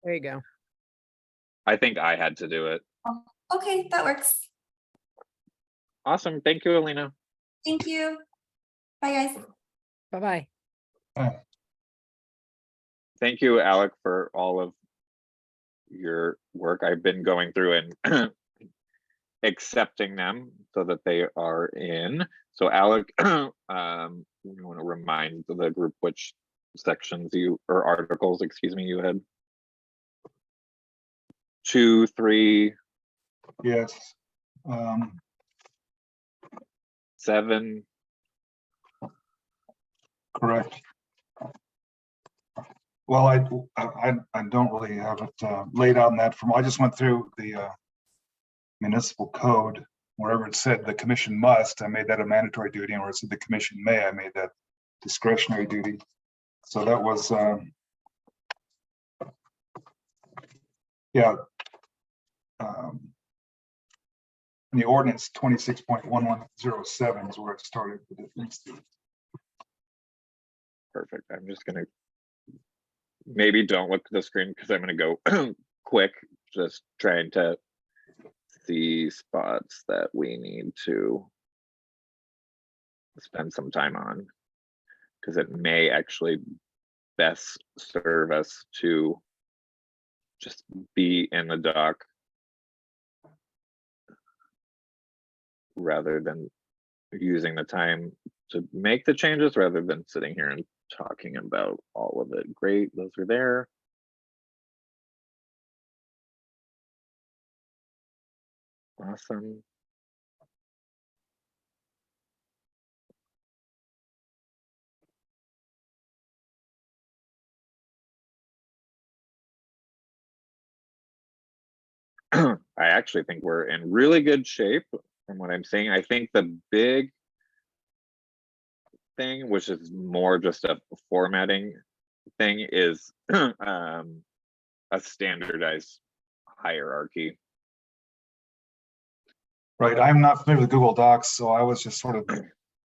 There you go. I think I had to do it. Oh, okay, that works. Awesome. Thank you, Alina. Thank you. Bye, guys. Bye-bye. Thank you, Alec, for all of your work. I've been going through and accepting them so that they are in. So Alec, you want to remind the group which sections or articles, excuse me, you had? 2, 3. Yes. 7. Correct. Well, I don't really have it laid out in that form. I just went through the municipal code. Wherever it said the commission must, I made that a mandatory duty, and where it said the commission may, I made that discretionary duty. So that was yeah. In the ordinance 26.1107 is where it started. Perfect. I'm just gonna maybe don't look at the screen because I'm gonna go quick, just trying to see spots that we need to spend some time on, because it may actually best serve us to just be in the doc rather than using the time to make the changes, rather than sitting here and talking about all of it. Great, those are there. Awesome. I actually think we're in really good shape from what I'm seeing. I think the big thing, which is more just a formatting thing, is a standardized hierarchy. Right. I'm not familiar with Google Docs, so I was just sort of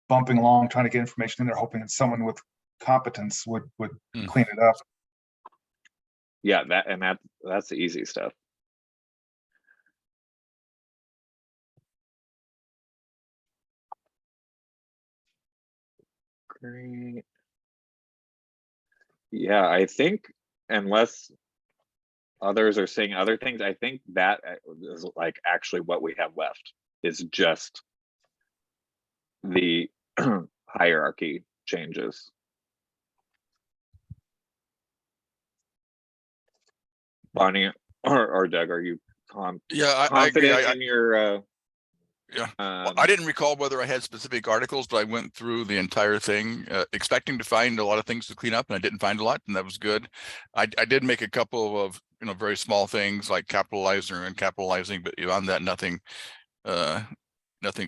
bumping along, trying to get information in there, hoping that someone with competence would clean it up. Yeah, that's the easy stuff. Great. Yeah, I think unless others are saying other things, I think that is like actually what we have left is just the hierarchy changes. Bonnie or Doug, are you confident in your yeah, well, I didn't recall whether I had specific articles, but I went through the entire thing expecting to find a lot of things to clean up, and I didn't find a lot, and that was good. I did make a couple of very small things like capitalizing and capitalizing, but beyond that, nothing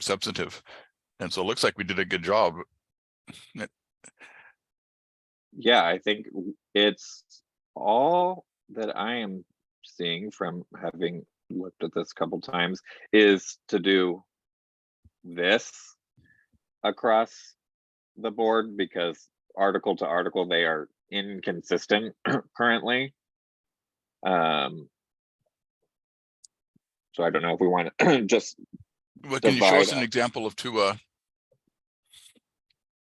substantive. And so it looks like we did a good job. Yeah, I think it's all that I am seeing from having looked at this a couple times is to do this across the board, because article to article they are inconsistent currently. So I don't know if we want to just well, can you show us an example of two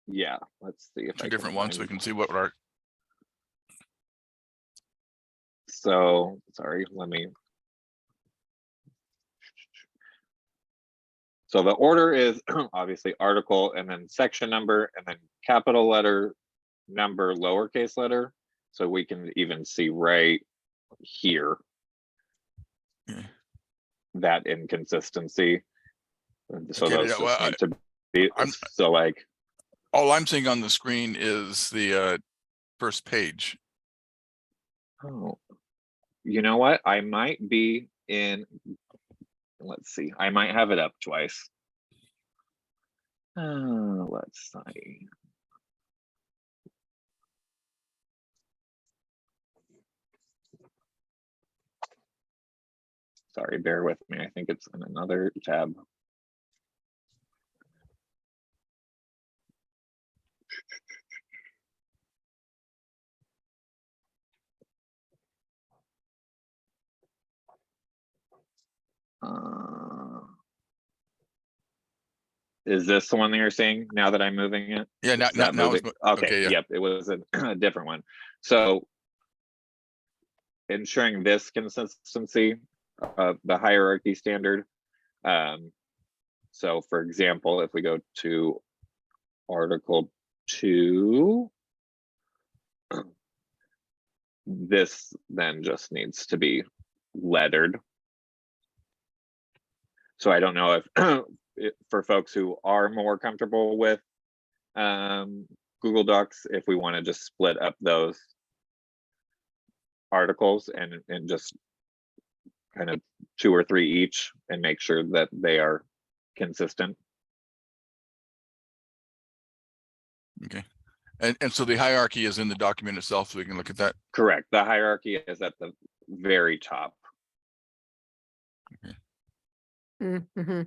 yeah, let's see if two different ones so we can see what our so sorry, let me. So the order is obviously article and then section number and then capital letter, number, lowercase letter. So we can even see right here that inconsistency. So okay, those just need to be so like all I'm seeing on the screen is the first page. Oh, you know what? I might be in. Let's see. I might have it up twice. Let's see. Sorry, bear with me. I think it's in another tab. Is this the one that you're seeing now that I'm moving it? Yeah, Is that now it's moving? mo- Okay, okay, yeah. yep, it was a different one. So ensuring this consistency of the hierarchy standard. So for example, if we go to Article 2, this then just needs to be lettered. So I don't know if for folks who are more comfortable with Google Docs, if we want to just split up those articles and just kind of 2 or 3 each and make sure that they are consistent. Okay. And so the hierarchy is in the document itself, so we can look at that. Correct. The hierarchy is at the very top. Mm-hmm.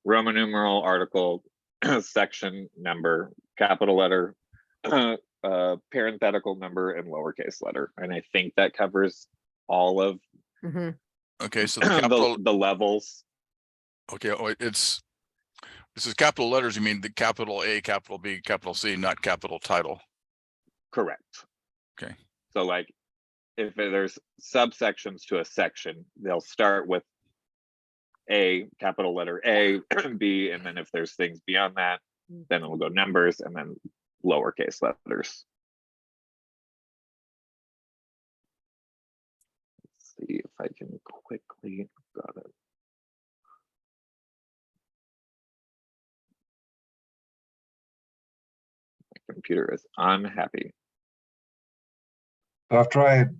Roman numeral article, section number, capital letter, parenthetical number, and lowercase letter. And I think that covers all of Mm-hmm. Okay, so the capital, the levels. okay, oh, this is capital letters. You mean the capital A, capital B, capital C, not capital title. Correct. Okay. So like if there's subsections to a section, they'll start with A, capital letter A, B, and then if there's things beyond that, then it will go numbers and then lowercase letters. Let's see if I can quickly, got it. My computer is unhappy. After I had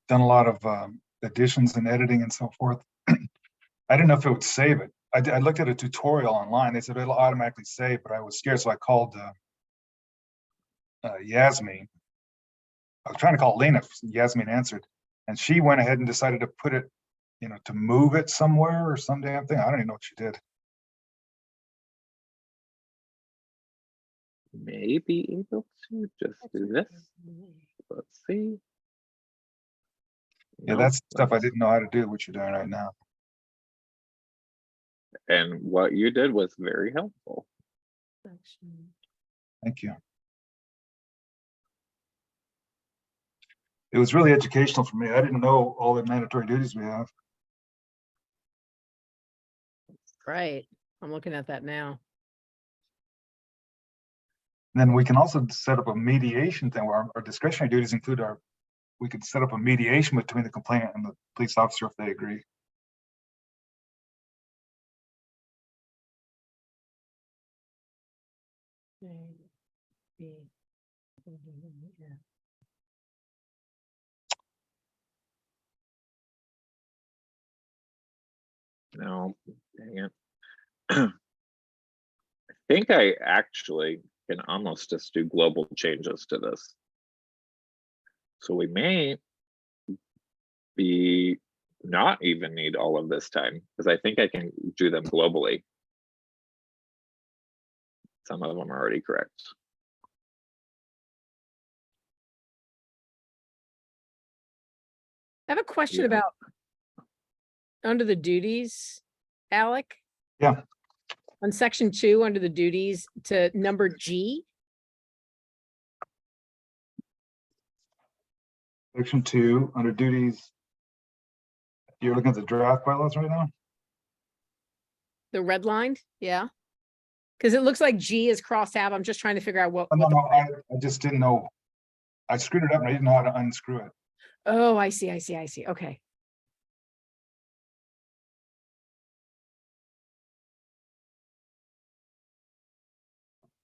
done a lot of additions and editing and so forth, I didn't know if it would save it. I looked at a tutorial online. They said it'll automatically save, but I was scared, so I called Yasmin. I was trying to call Lena. Yasmin answered, and she went ahead and decided to put it, you know, to move it somewhere or some damn thing. I don't even know what she did. May be able to just do this. Let's see. Yeah, Nope, that's stuff I didn't know how to do, which you're doing right now. And what you did was very helpful. Thank you. It was really educational for me. I didn't know all the mandatory duties we have. Right. I'm looking at that now. And then we can also set up a mediation thing where our discretionary duties include we could set up a mediation between the complainant and the police officer if they agree. No, dang it. I think I actually can almost just do global changes to this. So we may be not even need all of this time because I think I can do them globally. Some of them are already correct. I have a question Yeah. about under the duties, Alec. Yeah. On section 2, under the duties to number G. Section 2, under duties. You're looking at the draft bylaws right now? The red lined, yeah. Because it looks like G is crossed out. I'm just trying to figure out what. Oh, no, what the- no, I just didn't know. I screwed it up and I didn't know how to unscrew it. Oh, I see. Okay.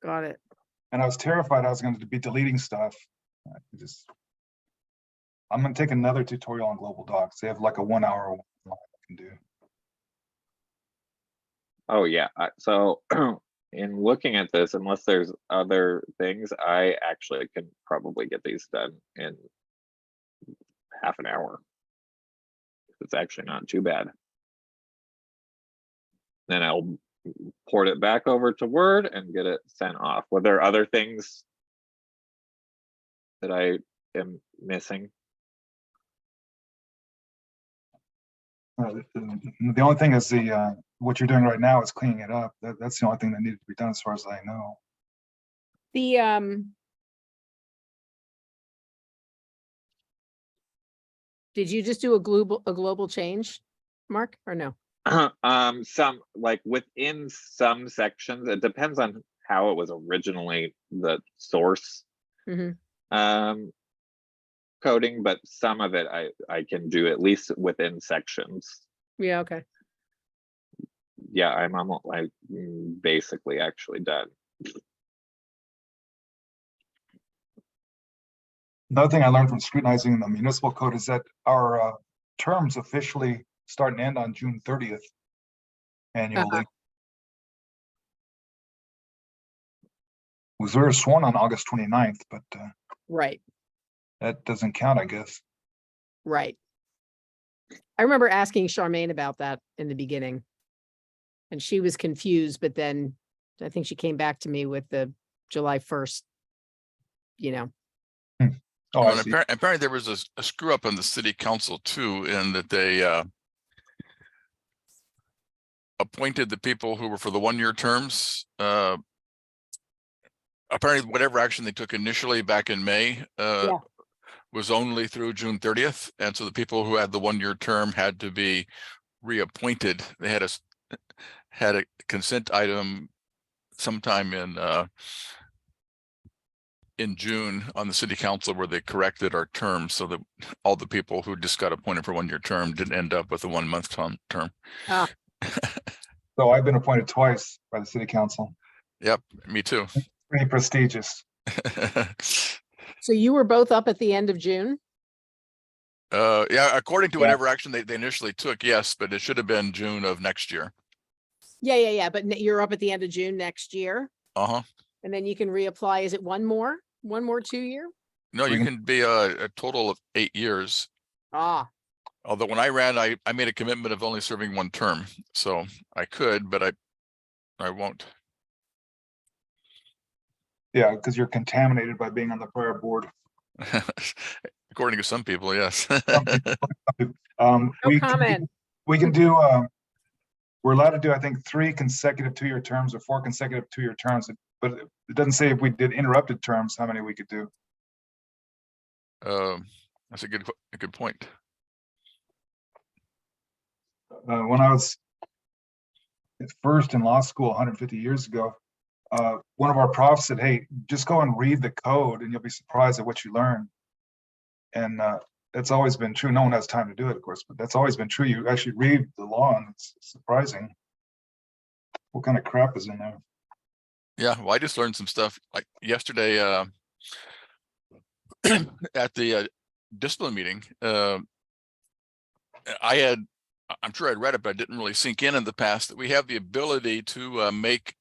Got it. And I was terrified I was going to be deleting stuff. I'm going to take another tutorial on Global Docs. They have like a 1 hour one I can do. Oh yeah. So in looking at this, unless there's other things, I actually can probably get these done in half an hour. It's actually not too bad. Then I'll port it back over to Word and get it sent off. Were there other things that I am missing? The only thing is what you're doing right now is cleaning it up. That's the only thing that needed to be done as far as I know. The, did you just do a global change, Mark, or no? Some, like within some sections, it depends on how it was originally the source Mhm. coding, but some of it I can do at least within sections. Yeah, okay. Yeah, I'm basically actually done. Another thing I learned from scrutinizing the municipal code is that our terms officially start and end on June 30th annually. We were sworn on August 29th, but Right, that doesn't count, I guess. right. I remember asking Charmaine about that in the beginning. And she was confused, but then I think she came back to me with the July 1st, you know. Oh, I And see. apparently there was a screw up on the city council too, in that they appointed the people who were for the 1-year terms. Apparently whatever action they took initially back in May Yeah. was only through June 30th. And so the people who had the 1-year term had to be reappointed. They had a consent item sometime in June on the city council where they corrected our terms so that all the people who just got appointed for 1-year term didn't end up with a 1-month term. Ah. So I've been appointed twice by the city council. Yep, me too. Pretty prestigious. So you were both up at the end of June? Yeah, according to Yeah. whatever action they initially took, yes, but it should have been June of next year. Yeah. But you're up at the end of June next year, Uh-huh. and then you can reapply. Is it one more 2-year? No, you can be a total of 8 years. Ah, Although when I ran, I made a commitment of only serving 1 term. So I could, but I won't. Yeah, because you're contaminated by being on the prior board. According to some people, yes. no We comment. we can do, we're allowed to do, I think, 3 consecutive 2-year terms or 4 consecutive 2-year terms, but it doesn't say if we did interrupted terms, how many we could do. That's a good point. When I was at first in law school 150 years ago, one of our profs said, "Hey, just go and read the code and you'll be surprised at what you learn." And that's always been true. No one has time to do it, of course, but that's always been true. You actually read the law and it's surprising what kind of crap is in there. Yeah, well, I just learned some stuff like yesterday at the discipline meeting. I'm sure I'd read it, but I didn't really sink in the past that we have the ability to make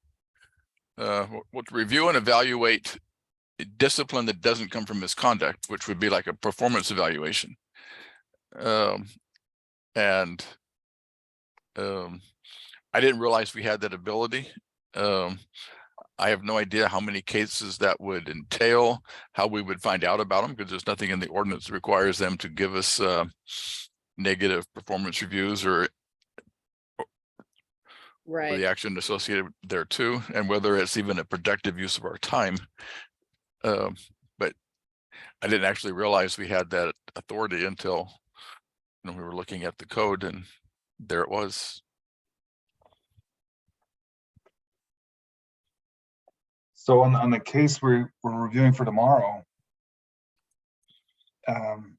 review and evaluate discipline that doesn't come from misconduct, which would be like a performance evaluation. I didn't realize we had that ability. I have no idea how many cases that would entail, how we would find out about them, because there's nothing in the ordinance that requires them to give us negative performance reviews or Right. the action associated there too, and whether it's even a productive use of our time. But I didn't actually realize we had that authority until we were looking at the code, and there it was. So on the case we're reviewing for tomorrow, and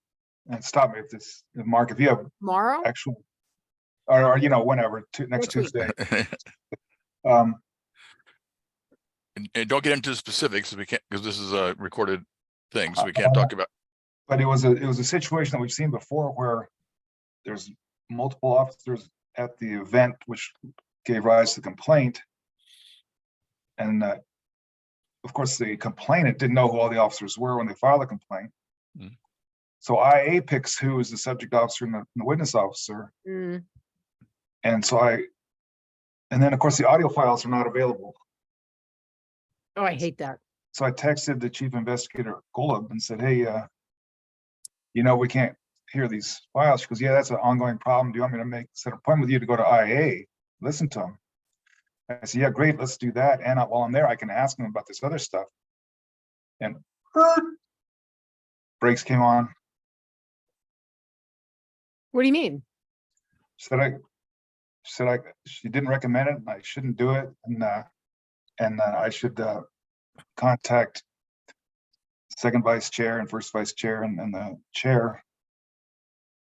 stop me if Mark, if you have Tomorrow? actual, or whenever, next Next week. Tuesday. And don't get into specifics if we can't, because this is a recorded thing, so we can't talk about. But it was a situation that we've seen before where there's multiple officers at the event, which gave rise to the complaint. And of course, the complainant didn't know who all the officers were when they filed a complaint. Mm. So IA picks who is the subject officer and the witness officer. Mm. And then of course the audio files are not available. Oh, I hate that. So I texted the chief investigator Golub and said, "Hey, we can't here are these files. She goes, yeah, that's an ongoing problem. Do you want me to set an appointment with you to go to IA? Listen to them. I said, yeah, great, let's do that. And while I'm there, I can ask them about this other stuff. And brakes came on. What do you mean? She didn't recommend it. I shouldn't do it. And I should contact second vice chair and first vice chair and the chair.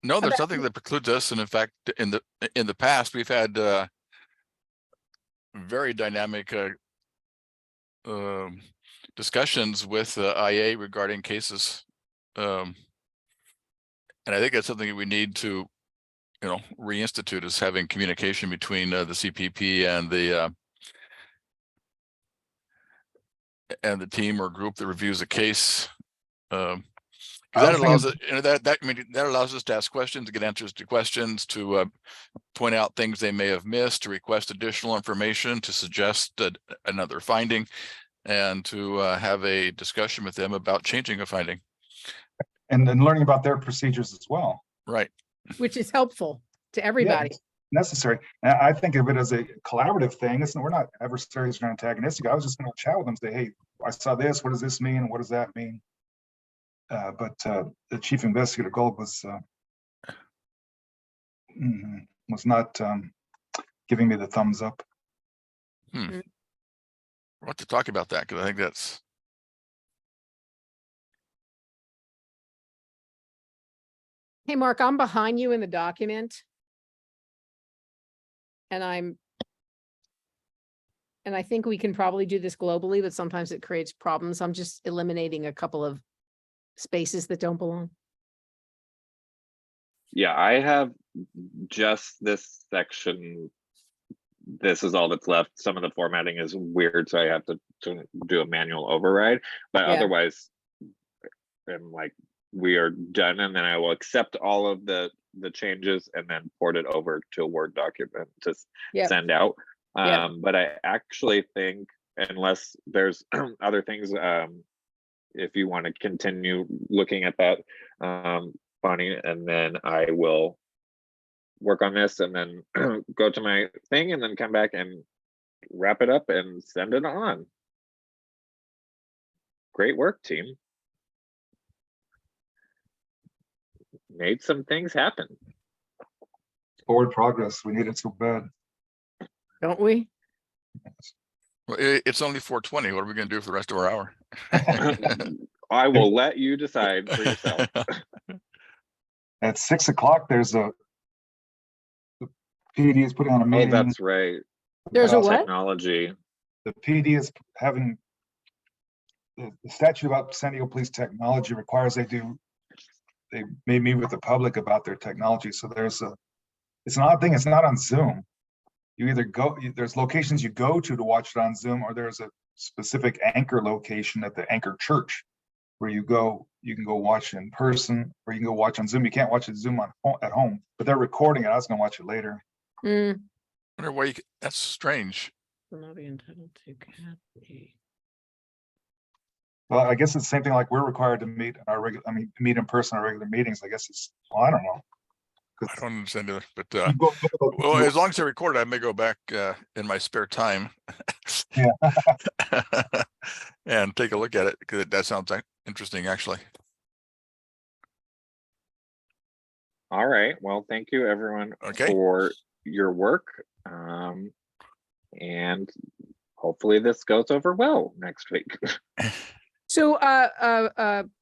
No, there's nothing that precludes us. And in fact, in the past, we've had very dynamic discussions with IA regarding cases. And I think that's something that we need to, reinstitute, is having communication between the CPP and the team or group that reviews a case. That allows it, that allows us to ask questions, to get answers to questions, to point out things they may have missed, to request additional information, to suggest another finding, and to have a discussion with them about changing a finding. And then learning about their procedures as well. Right. Which is helpful to everybody. Yeah, necessary. And I think of it as a collaborative thing. We're not adversaries or antagonistic. I was just going to chat with them, say, hey, I saw this. What does this mean? What does that mean? But the chief investigator Gold was not giving me the thumbs up. We'll have to talk about that, because I think that's. Hey, Mark, I'm behind you in the document. And I think we can probably do this globally, but sometimes it creates problems. I'm just eliminating a couple of spaces that don't belong. Yeah, I have just this section. This is all that's left. Some of the formatting is weird, so I have to do a manual override. But Yeah. otherwise, I'm like, we are done, and then I will accept all of the changes and then port it over to a Word document to Yep. send out. Yep. But I actually think, unless there's other things, if you want to continue looking at that, Bonnie, and then I will work on this and then go to my thing and then come back and wrap it up and send it on. Great work, team. Made some things happen. Forward progress. We need it so bad. Don't we? Well, it's only 4:20. What are we going to do for the rest of our hour? I will let you decide for yourself. At 6 o'clock, there's the PD is putting on a Oh, meeting. that's right. There's a what? Technology. The PD is having the statute about San Diego Police technology requires they may meet with the public about their technology. So it's an odd thing. It's not on Zoom. You either there's locations you go to watch it on Zoom, or there's a specific anchor location at the anchor church where you can go watch in person, or you can go watch on Zoom. You can't watch it Zoom at home, but they're recording it. I was gonna watch it later. I wonder why that's strange. Will not be entitled to copy. Well, I guess it's the same thing like we're required to meet meet in person at regular meetings. I guess I don't know. I don't understand it, but You go- well, as long as I record it, I may go back in my spare time. Yeah. And take a look at it, because that sounds interesting, actually. All right. Well, thank you everyone Okay. for your work. And hopefully this goes over well next week. So,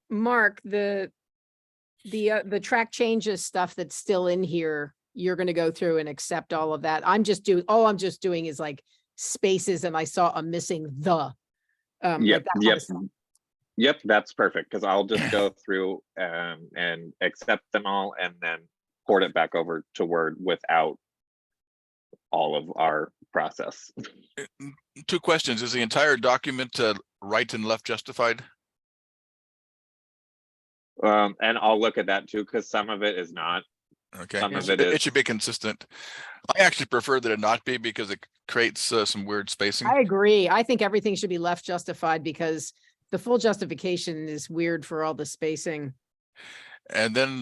Mark, the track changes stuff that's still in here, you're going to go through and accept all of that. All I'm just doing is like spaces, and I saw a missing the. Yep. like that kind of stuff. Yep, that's perfect, because I'll just go through and accept them all and then port it back over to Word without all of our process. 2 questions. Is the entire document right and left justified? And I'll look at that too, because some of it is not. Okay, Some of it it is. should be consistent. I actually prefer that it not be, because it creates some weird spacing. I agree. I think everything should be left justified, because the full justification is weird for all the spacing. And then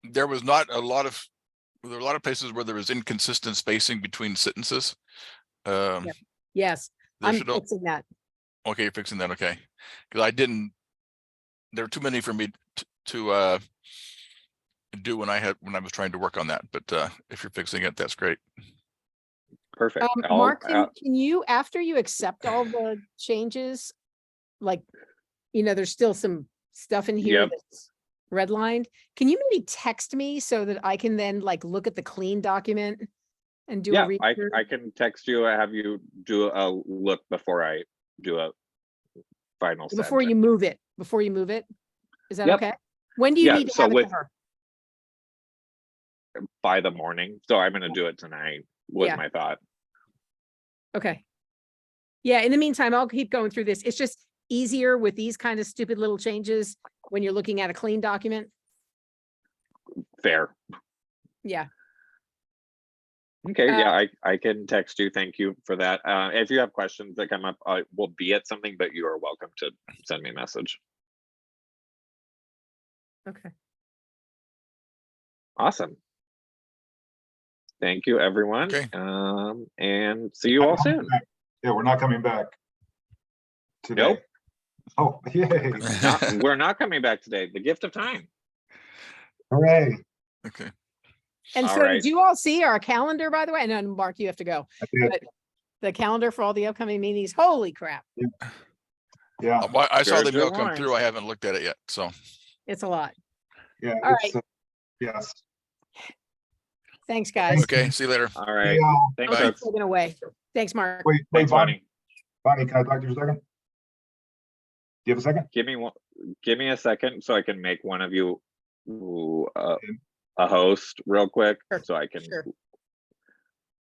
there was not a lot of, there were a lot of places where there was inconsistent spacing between sentences. Yep. Yes, There I'm should, al- fixing that. okay, you're fixing that, okay. Because I didn't, there were too many for me to do when I was trying to work on that, but if you're fixing it, that's great. Perfect. Mark, can you, after you accept all the changes, like, there's still some stuff in here Yep. that's redlined. Can you maybe text me so that I can then like look at the clean document and do a Yeah, read I through? can text you, have you do a look before I do a final send. Before you move it, Is that Yep. okay? When do you Yeah, need to so have it with- to her? By the morning, so I'm gonna do it tonight, was Yeah. my thought. Okay. Yeah, in the meantime, I'll keep going through this. It's just easier with these kind of stupid little changes when you're looking at a clean document. Fair. Yeah. Okay, Uh, yeah, I can text you. Thank you for that. If you have questions that come up, I will be at something, but you are welcome to send me a message. Okay. Awesome. Thank you, everyone. Okay. And see you all soon. Yeah, we're not coming back today. Nope. Oh, yay, We're not coming back today. The gift of time. hooray. Okay. And All so right. did you all see our calendar, by the way? And then Mark, you have to go. I did. But the calendar for all the upcoming meetings, holy crap, Yeah, I saw the There's mail your come warrant. through. I haven't looked at it yet, so. it's a lot. yeah. All it's, yes. Thanks, guys. Okay, see you later. All right. Yeah. Thanks, I'll keep folks. plugging away. Thanks, Mark. Wait, Thanks, Bonnie. Bonnie. Bonnie, can I talk to you for a second? Do you have a second? Give me a second so I can make one of you a host real quick, Sure, so I can. sure.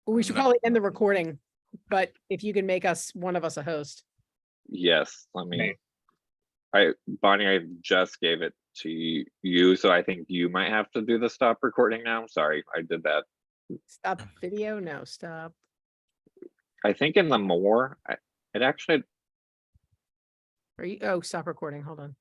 We should No. probably end the recording, but if you can make one of us a host. Yes, let me. Me. Bonnie, I just gave it to you, so I think you might have to do the stop recording now. Sorry, I did that. Stop video? No, stop. I think in the it actually, Are you, oh, stop recording. Hold on.